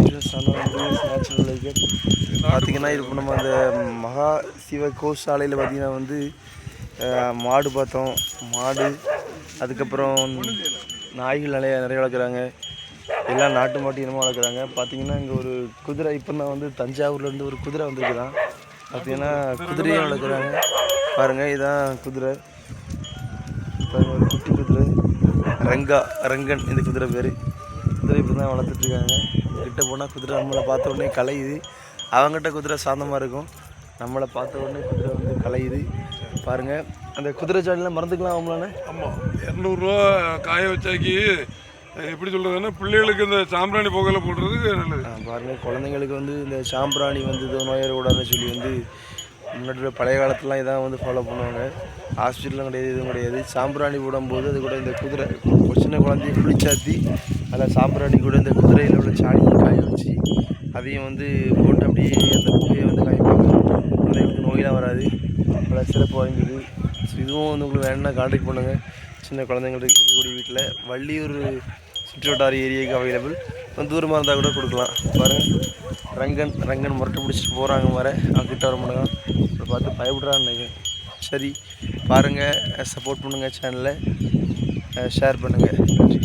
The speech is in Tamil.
நேச்சுரல் லைக்கர் பார்த்திங்கன்னா இது இப்போ நம்ம அந்த மகா சிவ கோசாலையில் பார்த்திங்கன்னா வந்து மாடு பார்த்தோம். மாடு அதுக்கப்புறம் நாய்கள் நிறைய வளர்க்குறாங்க. எல்லாம் நாட்டு மாட்டு இனமாக வளர்க்குறாங்க. பார்த்திங்கன்னா இங்கே ஒரு குதிரை இப்போ நான் வந்து தஞ்சாவூர்லேருந்து ஒரு குதிரை வந்துருக்குதான். பார்த்திங்கன்னா குதிரையே வளர்க்குறாங்க. பாருங்கள் இதுதான் குதிரை. பாருங்கள் ஒரு குட்டி குதிரை ரங்கன் இந்த குதிரை பேர். குதிரை இப்போ தான் வளர்த்துட்ருக்காங்க. கிட்ட போனால் குதிரை நம்மளை பார்த்த உடனே கலையுது. அவங்ககிட்ட குதிரை சாந்தமாக இருக்கும், நம்மளை பார்த்த உடனே குதிரை வந்து கலையுது. பாருங்கள் அந்த குதிரை சாடிலாம் மறந்துக்கலாம் அவங்களானே. ஆமாம், 200 ரூபா காய வச்சாக்கி எப்படி சொல்கிறதுன்னா பிள்ளைகளுக்கு இந்த சாம்பிராணி புகையில போடுறதுக்கு நல்லது. பாருங்கள் குழந்தைங்களுக்கு வந்து இந்த சாம்பிராணி வந்து இது நோயக்கூடாதுன்னு சொல்லி வந்து முன்னாடி பழைய காலத்துலாம் இதான் வந்து ஃபாலோ பண்ணுவாங்க. ஹாஸ்பிட்டலும் கிடையாது, எதுவும் கிடையாது. சாம்பிராணி போடும்போது அது கூட இந்த குதிரை சின்ன குழந்தைய குளிச்சாத்தி அதில் சாம்பிராணி கூட இந்த குதிரையில் உள்ள சாணியை காய வச்சு அதையும் வந்து போட்டு அப்படியே அந்த புகையை வந்து காய்ப்பாங்க. குழந்தைங்களுக்கு நோயெலாம் வராது. பல சிறப்பு வாங்கிது. ஸோ இதுவும் வந்து உங்களுக்கு வேணும்னா கான்டாக்ட் பண்ணுங்கள். சின்ன குழந்தைங்களுக்கு இருக்கக்கூடிய வீட்டில் வள்ளியூர் சுற்றுவட்டார ஏரியாவுக்கு அவைலபிள். கொஞ்சம் தூரமாக இருந்தால் கூட கொடுக்கலாம். பாருங்கள் ரங்கன் முரட்டை பிடிச்சிட்டு போகிறாங்க. அவங்க கிட்ட வர மாட்டாங்க. இப்போ பார்த்து பயப்படுறான்னு நினைக்கிறேன். சரி பாருங்கள், சப்போர்ட் பண்ணுங்கள், சேனலை ஷேர் பண்ணுங்கள். நன்றி.